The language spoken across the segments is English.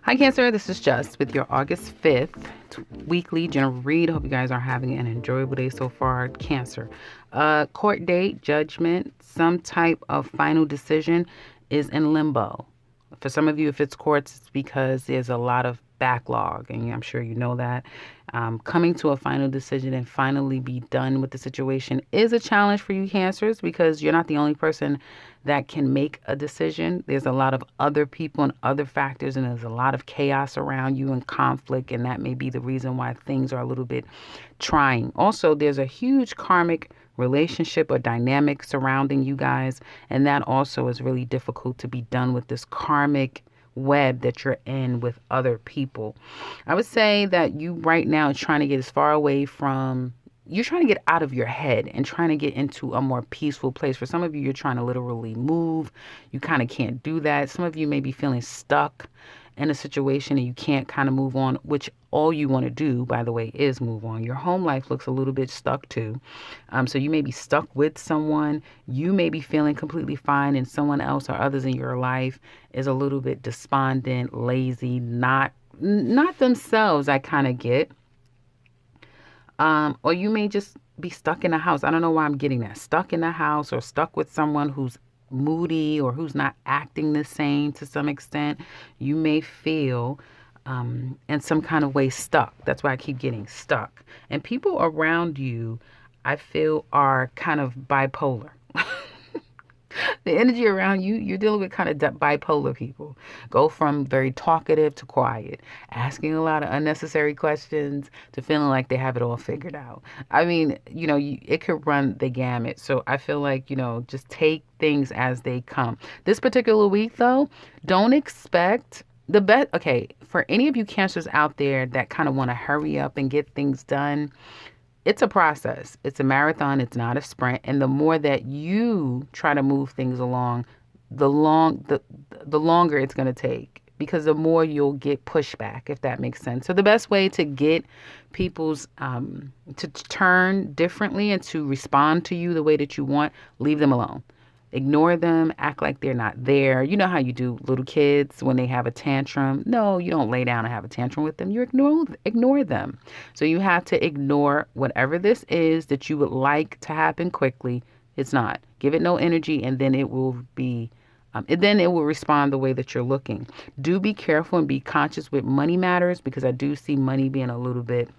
Hi Cancer, this is Just with your August 5th weekly general read. Hope you guys are having an enjoyable day so far. Cancer. Court date, judgment, some type of final decision is in limbo. For some of you, if it's courts, it's because there's a lot of backlog, and I'm sure you know that. Coming to a final decision and finally be done with the situation is a challenge for you Cancers because you're not the only person that can make a decision. There's a lot of other people and other factors, and there's a lot of chaos around you and conflict, and that may be the reason why things are a little bit trying. Also, there's a huge karmic relationship or dynamic surrounding you guys, and that also is really difficult to be done with this karmic web that you're in with other people. I would say that you right now are trying to get as far away from, you're trying to get out of your head and trying to get into a more peaceful place. For some of you, you're trying to literally move. You kind of can't do that. Some of you may be feeling stuck in a situation and you can't kind of move on, which all you want to do, by the way, is move on. Your home life looks a little bit stuck too. So you may be stuck with someone. You may be feeling completely fine, and someone else or others in your life is a little bit despondent, lazy, not themselves, I kind of get. Or you may just be stuck in a house. I don't know why I'm getting that. Stuck in a house or stuck with someone who's moody or who's not acting the same to some extent. You may feel in some kind of way stuck. That's why I keep getting stuck. And people around you, I feel, are kind of bipolar. The energy around you, you're dealing with kind of bipolar people. Go from very talkative to quiet, asking a lot of unnecessary questions to feeling like they have it all figured out. I mean, it could run the gamut. So I feel like, just take things as they come. This particular week, though, don't expect the best. Okay, for any of you Cancers out there that kind of want to hurry up and get things done, it's a process. It's a marathon. It's not a sprint. And the more that you try to move things along, the longer it's going to take, because the more you'll get pushback, if that makes sense. So the best way to get people's to turn differently and to respond to you the way that you want, leave them alone. Ignore them, act like they're not there. You know how you do little kids when they have a tantrum. No, you don't lay down and have a tantrum with them. You ignore them. So you have to ignore whatever this is that you would like to happen quickly. It's not. Give it no energy, and then it will be, then it will respond the way that you're looking. Do be careful and be conscious with money matters, because I do see money being a little bit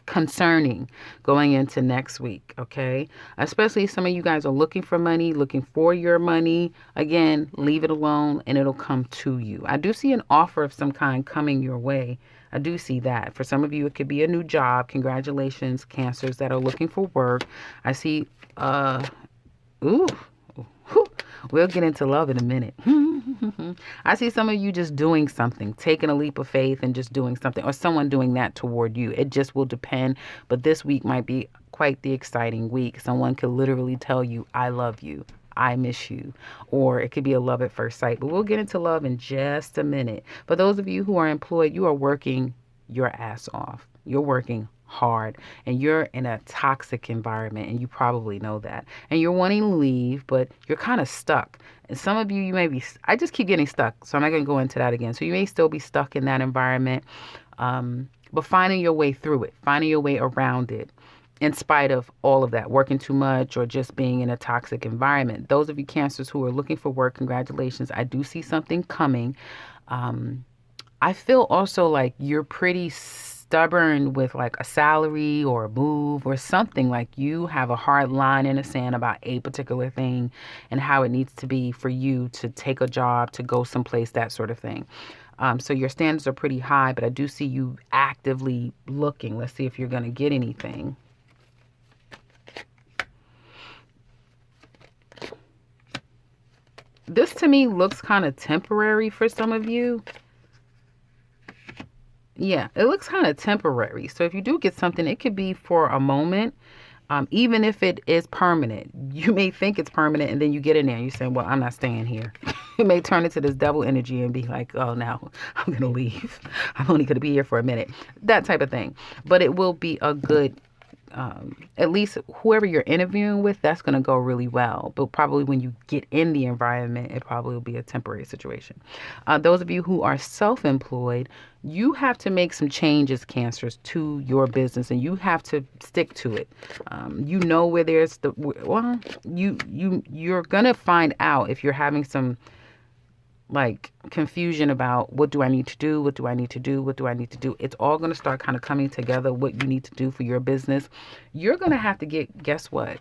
concerning going into next week, okay? Especially some of you guys are looking for money, looking for your money. Again, leave it alone and it'll come to you. I do see an offer of some kind coming your way. I do see that. For some of you, it could be a new job. Congratulations, Cancers that are looking for work. I see, we'll get into love in a minute. I see some of you just doing something, taking a leap of faith and just doing something, or someone doing that toward you. It just will depend. But this week might be quite the exciting week. Someone could literally tell you, I love you, I miss you. Or it could be a love at first sight. But we'll get into love in just a minute. For those of you who are employed, you are working your ass off. You're working hard, and you're in a toxic environment, and you probably know that, and you're wanting to leave, but you're kind of stuck. And some of you may be, I just keep getting stuck, so I'm not going to go into that again. So you may still be stuck in that environment, but finding your way through it, finding your way around it, in spite of all of that, working too much or just being in a toxic environment. Those of you Cancers who are looking for work, congratulations. I do see something coming. I feel also like you're pretty stubborn with like a salary or a move or something. Like you have a hard line in the sand about a particular thing and how it needs to be for you to take a job, to go someplace, that sort of thing. So your standards are pretty high, but I do see you actively looking. Let's see if you're going to get anything. This to me looks kind of temporary for some of you. Yeah, it looks kind of temporary. So if you do get something, it could be for a moment, even if it is permanent. You may think it's permanent, and then you get in there and you say, well, I'm not staying here. It may turn into this devil energy and be like, oh, no, I'm going to leave. I'm only going to be here for a minute. That type of thing. But it will be a good at least whoever you're interviewing with, that's going to go really well. But probably when you get in the environment, it probably will be a temporary situation. Those of you who are self-employed, you have to make some changes, Cancers, to your business, and you have to stick to it. You know where there's the well, you're gonna find out if you're having some like confusion about what do I need to do, what do I need to do, what do I need to do. It's all going to start kind of coming together, what you need to do for your business. You're going to have to get, guess what?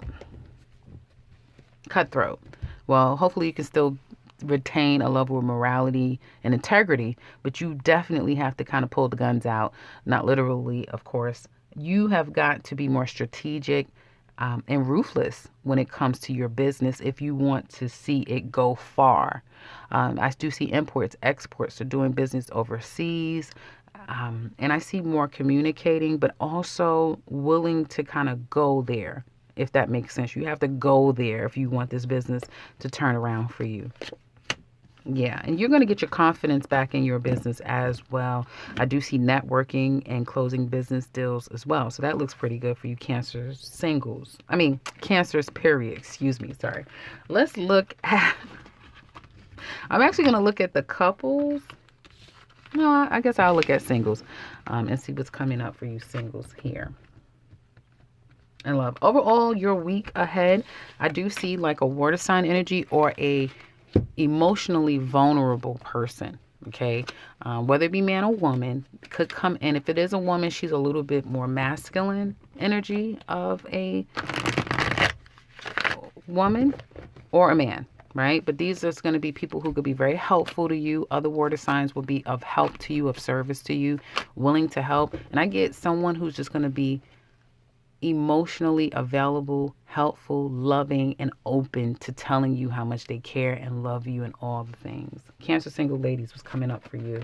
Cutthroat. Well, hopefully you can still retain a level of morality and integrity, but you definitely have to kind of pull the guns out. Not literally, of course. You have got to be more strategic and ruthless when it comes to your business if you want to see it go far. I do see imports, exports, so doing business overseas. And I see more communicating, but also willing to kind of go there, if that makes sense. You have to go there if you want this business to turn around for you. Yeah, and you're going to get your confidence back in your business as well. I do see networking and closing business deals as well. So that looks pretty good for you Cancers singles. Cancers period. Excuse me. Sorry. Let's look at... I'm actually going to look at the couples. No, I guess I'll look at singles and see what's coming up for you singles here. And love. Overall, your week ahead, I do see like a water sign energy or a emotionally vulnerable person. Okay, whether it be man or woman, could come in. If it is a woman, she's a little bit more masculine energy of a woman or a man, right? But these are going to be people who could be very helpful to you. Other water signs will be of help to you, of service to you, willing to help. And I get someone who's just going to be emotionally available, helpful, loving, and open to telling you how much they care and love you and all the things. Cancer single ladies, was coming up for you.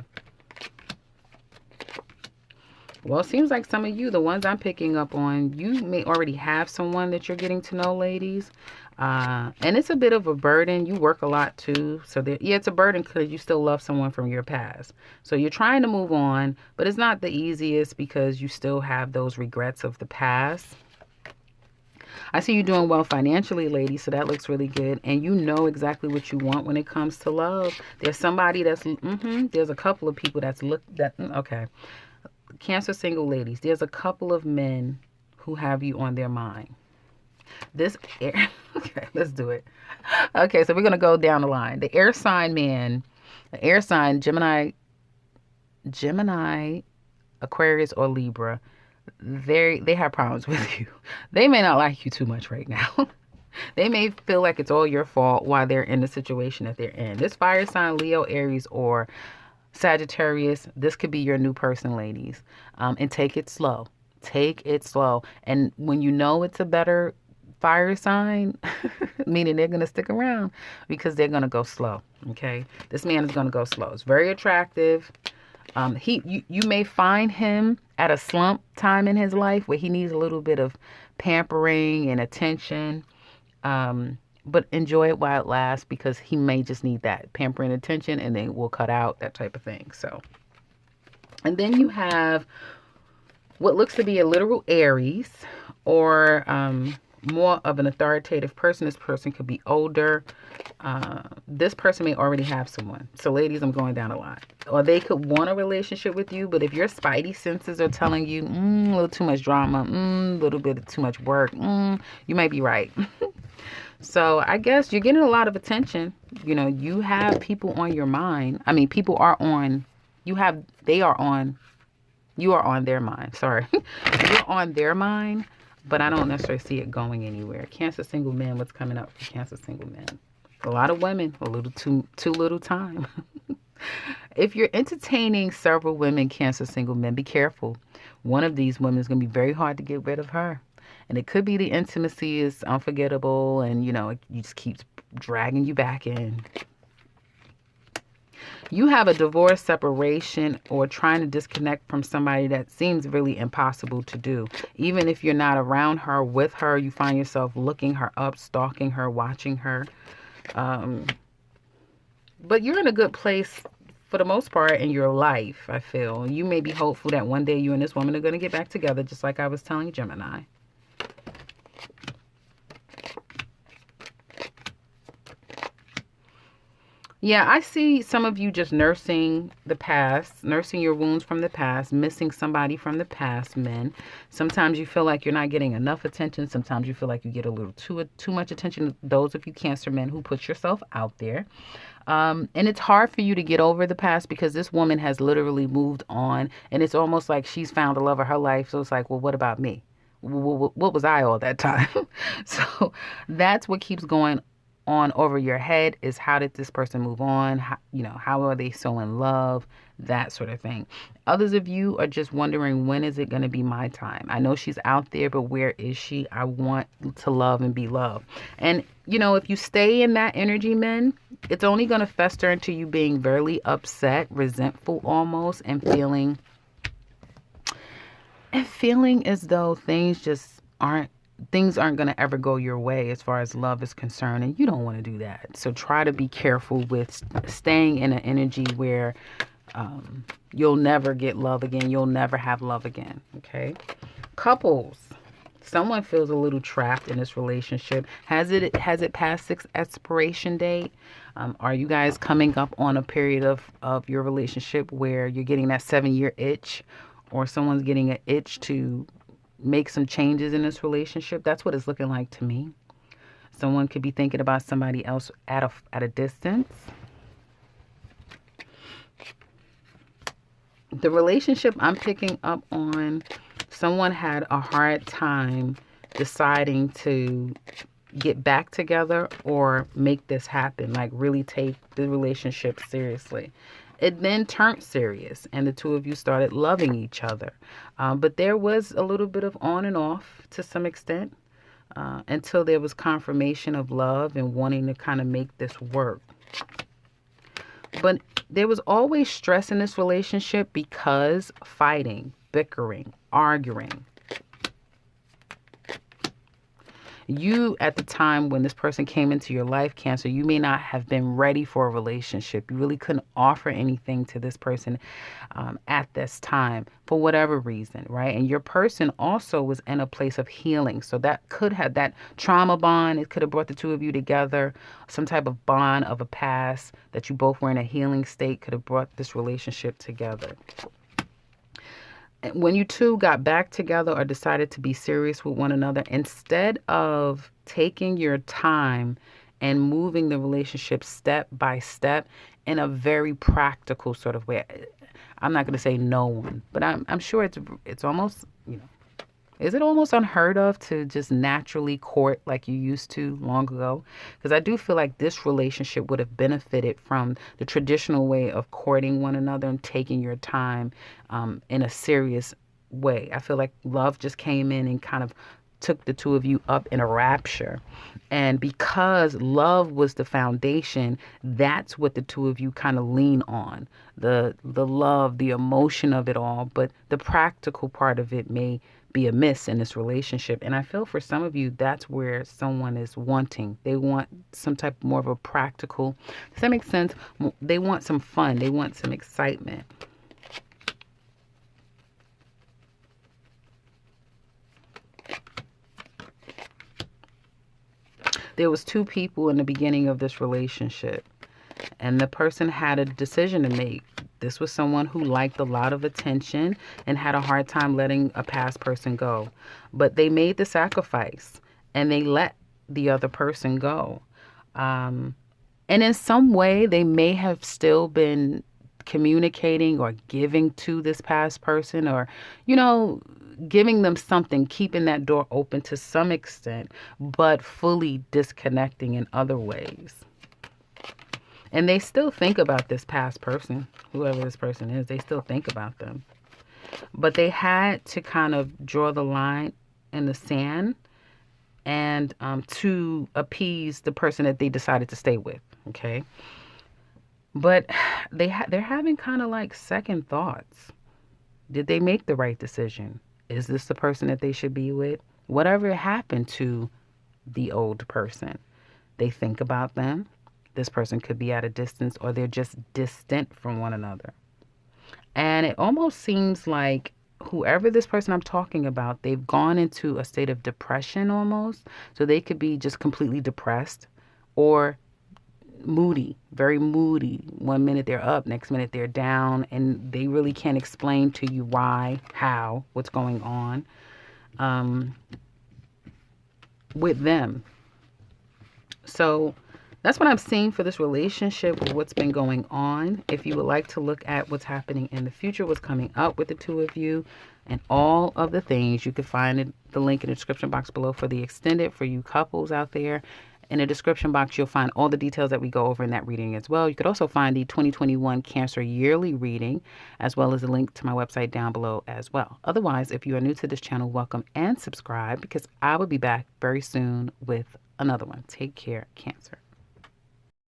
Well, it seems like some of you, the ones I'm picking up on, you may already have someone that you're getting to know, ladies. And it's a bit of a burden. You work a lot too. So it's a burden because you still love someone from your past. So you're trying to move on, but it's not the easiest because you still have those regrets of the past. I see you doing well financially, ladies, so that looks really good. And you know exactly what you want when it comes to love. There's somebody that's, there's a couple of people okay. Cancer single ladies, there's a couple of men who have you on their mind. Okay, let's do it. Okay, so we're going to go down the line. The air sign man, the air sign, Gemini, Aquarius, or Libra, they have problems with you. They may not like you too much right now. They may feel like it's all your fault while they're in the situation that they're in. This fire sign, Leo, Aries, or Sagittarius, this could be your new person, ladies. And take it slow. Take it slow. And when you know it's a better fire sign, meaning they're going to stick around because they're going to go slow. Okay. This man is going to go slow. It's very attractive. You may find him at a slump time in his life where he needs a little bit of pampering and attention. But enjoy it while it lasts because he may just need that pampering attention and then we'll cut out, that type of thing. So, and then you have what looks to be a literal Aries or more of an authoritative person. This person could be older. This person may already have someone. So ladies, I'm going down a line. Or they could want a relationship with you, but if your spidey senses are telling you a little too much drama, a little bit too much work, you might be right. So I guess you're getting a lot of attention. You know, you have people on your mind. I mean, people are on, you are on their mind. Sorry. You're on their mind, but I don't necessarily see it going anywhere. Cancer single men, what's coming up for Cancer single men? A lot of women, a little too little time. If you're entertaining several women, Cancer single men, be careful. One of these women is going to be very hard to get rid of her. And it could be the intimacy is unforgettable and, you know, it just keeps dragging you back in. You have a divorce, separation, or trying to disconnect from somebody that seems really impossible to do. Even if you're not around her, with her, you find yourself looking her up, stalking her, watching her. But you're in a good place for the most part in your life, I feel. You may be hopeful that one day you and this woman are going to get back together, just like I was telling Gemini. Yeah, I see some of you just nursing the past, nursing your wounds from the past, missing somebody from the past, men. Sometimes you feel like you're not getting enough attention. Sometimes you feel like you get a little too much attention. Those of you Cancer men who put yourself out there. And it's hard for you to get over the past because this woman has literally moved on, and it's almost like she's found the love of her life. So it's like, well, what about me? What was I all that time? So that's what keeps going on over your head is how did this person move on? How are they so in love? That sort of thing. Others of you are just wondering, when is it going to be my time? I know she's out there, but where is she? I want to love and be loved. And, if you stay in that energy, men, it's only going to fester into you being very upset, resentful almost, and feeling as though things aren't going to ever go your way as far as love is concerned, and you don't want to do that. So try to be careful with staying in an energy where you'll never get love again. You'll never have love again. Okay. Couples. Someone feels a little trapped in this relationship. Has it passed its expiration date? Are you guys coming up on a period of your relationship where you're getting that 7-year itch, or someone's getting an itch to make some changes in this relationship? That's what it's looking like to me. Someone could be thinking about somebody else at a distance. The relationship I'm picking up on, someone had a hard time deciding to get back together or make this happen, like really take the relationship seriously. It then turned serious, and the two of you started loving each other. But there was a little bit of on and off to some extent until there was confirmation of love and wanting to kind of make this work. But there was always stress in this relationship because fighting, bickering, arguing. You, at the time when this person came into your life, Cancer, you may not have been ready for a relationship. You really couldn't offer anything to this person at this time for whatever reason, right? And your person also was in a place of healing. So that could have that trauma bond. It could have brought the two of you together. Some type of bond of a past that you both were in a healing state could have brought this relationship together. When you two got back together or decided to be serious with one another, instead of taking your time and moving the relationship step by step in a very practical sort of way, I'm not going to say no one, but I'm sure it's almost, is it almost unheard of to just naturally court like you used to long ago? Because I do feel like this relationship would have benefited from the traditional way of courting one another and taking your time in a serious way. I feel like love just came in and kind of took the two of you up in a rapture. And because love was the foundation, that's what the two of you kind of lean on. The love, the emotion of it all, but the practical part of it may be amiss in this relationship. And I feel for some of you, that's where someone is wanting. They want some type more of a practical, does that make sense? They want some fun. They want some excitement. There was two people in the beginning of this relationship, and the person had a decision to make. This was someone who liked a lot of attention and had a hard time letting a past person go. But they made the sacrifice and they let the other person go. And in some way, they may have still been communicating or giving to this past person, or, giving them something, keeping that door open to some extent, but fully disconnecting in other ways. And they still think about this past person, whoever this person is, they still think about them. But they had to kind of draw the line in the sand and to appease the person that they decided to stay with, okay? But they're having kind of like second thoughts. Did they make the right decision? Is this the person that they should be with? Whatever happened to the old person, they think about them. This person could be at a distance, or they're just distant from one another. And it almost seems like whoever this person I'm talking about, they've gone into a state of depression almost. So they could be just completely depressed, or moody, very moody. One minute they're up, next minute they're down, and they really can't explain to you why, how, what's going on with them. So that's what I'm seeing for this relationship, with what's been going on. If you would like to look at what's happening in the future, what's coming up with the two of you, and all of the things, you can find the link in the description box below for the extended for you couples out there. In the description box, you'll find all the details that we go over in that reading as well. You could also find the 2021 Cancer yearly reading, as well as a link to my website down below as well. Otherwise, if you are new to this channel, welcome and subscribe, because I will be back very soon with another one. Take care, Cancer.